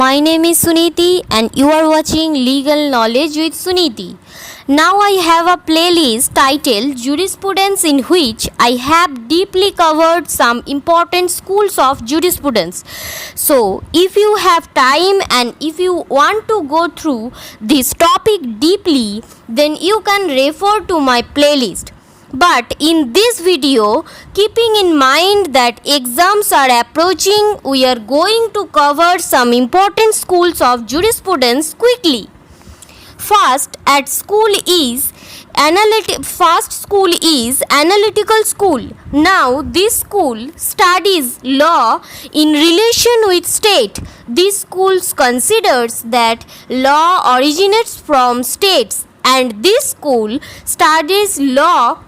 My name is Suniti and you are watching Legal Knowledge with Suniti. Now I have a playlist titled Jurisprudence, in which I have deeply covered some important schools of jurisprudence. So if you have time and if you want to go through this topic deeply, then you can refer to my playlist. But in this video, keeping in mind that exams are approaching, we are going to cover some important schools of jurisprudence quickly. First school is Analytical School. Now this school studies law in relation with state. This school considers that law originates from states, and this school studies law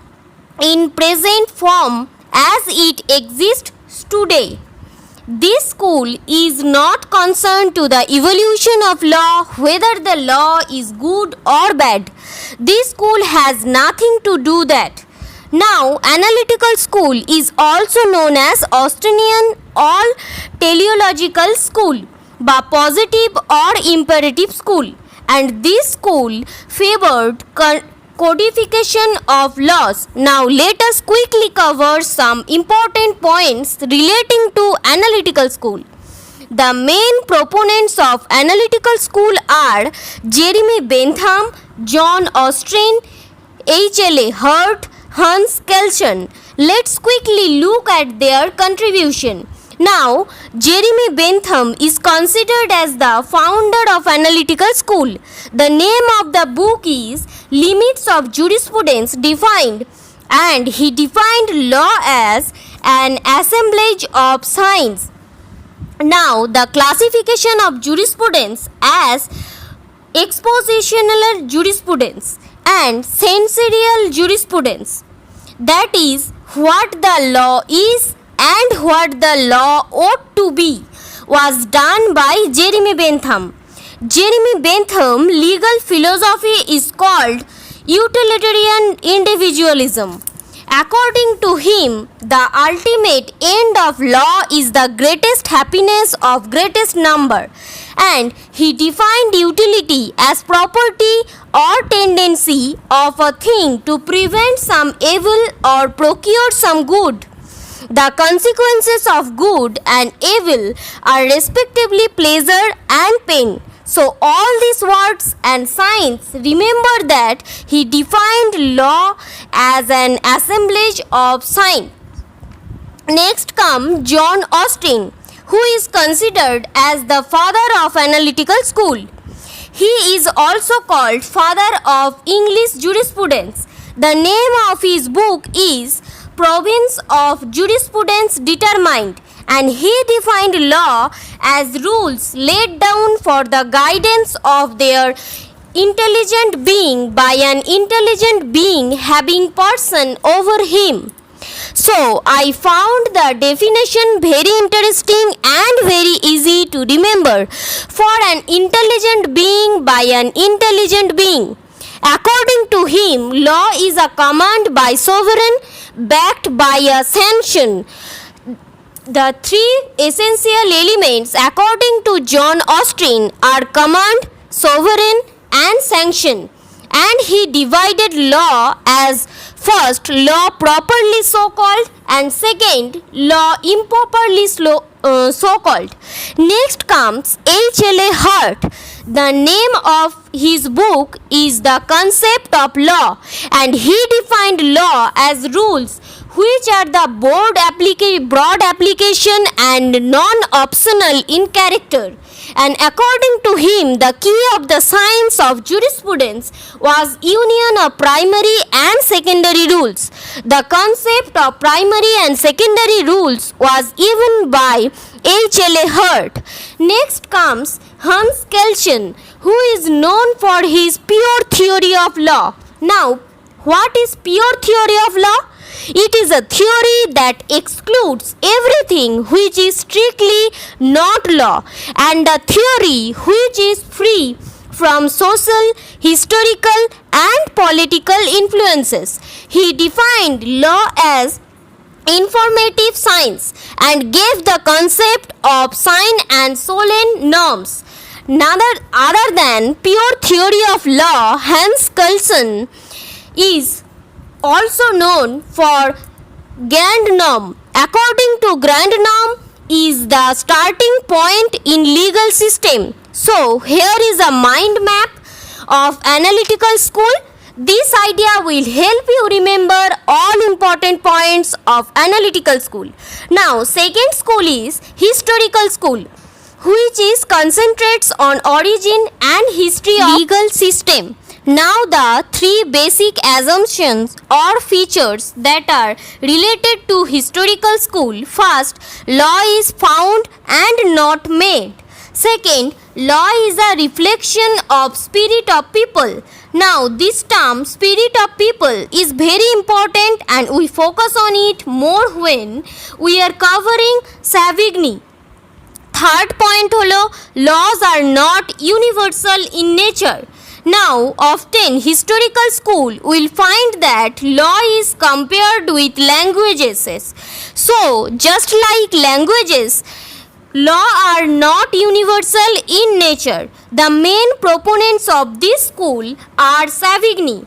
in present form as it exists today. This school is not concerned to the evolution of law, whether the law is good or bad. This school has nothing to do that. Now, Analytical School is also known as Austinian or Teleological School, by positive or imperative school, and this school favored codification of laws. Now let us quickly cover some important points relating to Analytical School. The main proponents of Analytical School are Jeremy Bentham, John Austin, H.L.A. Hurt, Hans Kelsen. Let's quickly look at their contribution. Now, Jeremy Bentham is considered as the founder of Analytical School. The name of the book is Limits of Jurisprudence Defined, and he defined law as an assemblage of signs. Now, the classification of jurisprudence as expositional jurisprudence and censorial jurisprudence, that is, what the law is and what the law ought to be, was done by Jeremy Bentham. Jeremy Bentham legal philosophy is called utilitarian individualism. According to him, the ultimate end of law is the greatest happiness of greatest number, and he defined utility as property or tendency of a thing to prevent some evil or procure some good. The consequences of good and evil are respectively pleasure and pain. So all these words and signs, remember that he defined law as an assemblage of signs. Next comes John Austin, who is considered as the father of Analytical School. He is also called father of English jurisprudence. The name of his book is Province of Jurisprudence Determined, and he defined law as rules laid down for the guidance of their intelligent being by an intelligent being having person over him. So I found the definition very interesting and very easy to remember. For an intelligent being by an intelligent being. According to him, law is a command by sovereign backed by a sanction. The three essential elements, according to John Austin, are command, sovereign, and sanction. And he divided law as first, law properly so called, and second, law improperly so called. Next comes H.L.A. Hurt. The name of his book is The Concept of Law, and he defined law as rules which are the broad application and non-optional in character. And according to him, the key of the science of jurisprudence was union of primary and secondary rules. The concept of primary and secondary rules was given by H.L.A. Hurt. Next comes Hans Kelsen, who is known for his pure theory of law. Now, what is pure theory of law? It is a theory that excludes everything which is strictly not law, and a theory which is free from social, historical, and political influences. He defined law as informative science and gave the concept of sine and solem norms. Other than pure theory of law, Hans Kelsen is also known for grand norm. According to grand norm is the starting point in legal system. So here is a mind map of analytical school. This idea will help you remember all important points of analytical school. Now second school is historical school, which is concentrates on origin and history of legal system. Now the three basic assumptions or features that are related to historical school. First, law is found and not made. Second, law is a reflection of spirit of people. Now this term spirit of people is very important and we focus on it more when we are covering Savigny. Third point holo, laws are not universal in nature. Now often historical school will find that law is compared with languages. So just like languages, law are not universal in nature. The main proponents of this school are Savigny,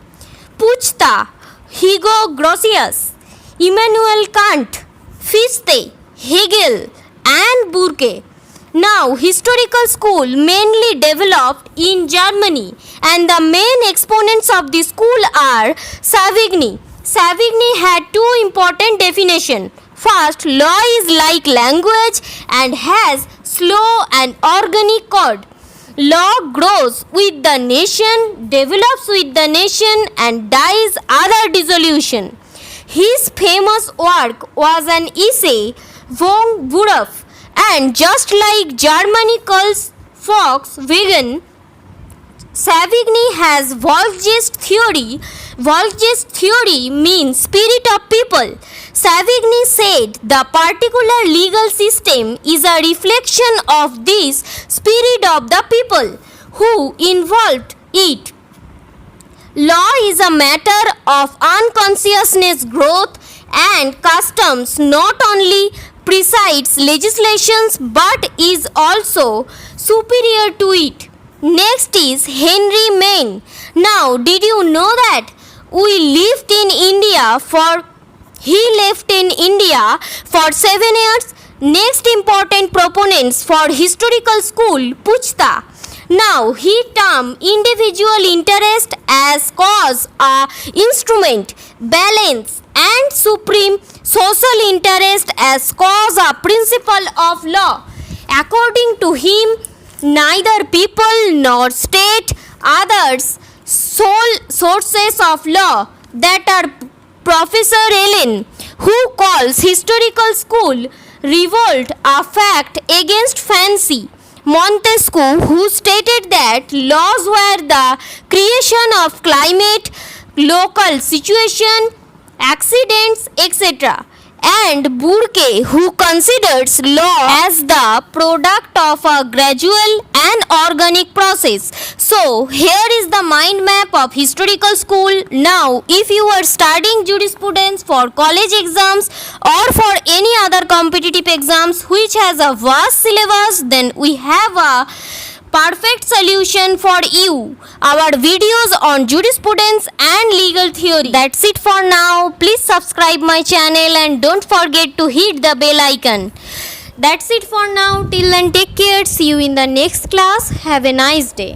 Puchta, Hugo Grotius, Immanuel Kant, Fichte, Hegel and Burke. Now historical school mainly developed in Germany and the main exponents of the school are Savigny. Savigny had two important definitions. First, law is like language and has slow and organic chord. Law grows with the nation, develops with the nation and dies other dissolution. His famous work was an essay, Von Beruf, and just like Germany calls Volkswagen, Savigny has Volksgeist theory. Volksgeist theory means spirit of people. Savigny said the particular legal system is a reflection of this spirit of the people who involved it. Law is a matter of unconsciousness growth and customs not only precedes legislations but is also superior to it. Next is Henry Maine. Now did you know that he left in India for 7 years? Next important proponents for historical school, Puchta. Now he termed individual interest as cause, a instrument, balance and supreme social interest as cause, a principle of law. According to him, neither people nor state others sole sources of law. That are Professor Allen, who calls historical school revolt a fact against fancy. Montesquieu, who stated that laws were the creation of climate, local situation, accidents, etc. And Burke, who considers law as the product of a gradual and organic process. So here is the mind map of historical school. Now if you are studying jurisprudence for college exams or for any other competitive exams which has a vast syllabus, then we have a perfect solution for you. Our videos on jurisprudence and legal theory. That's it for now. Please subscribe my channel and don't forget to hit the bell icon. That's it for now. Till then, take care. See you in the next class. Have a nice day.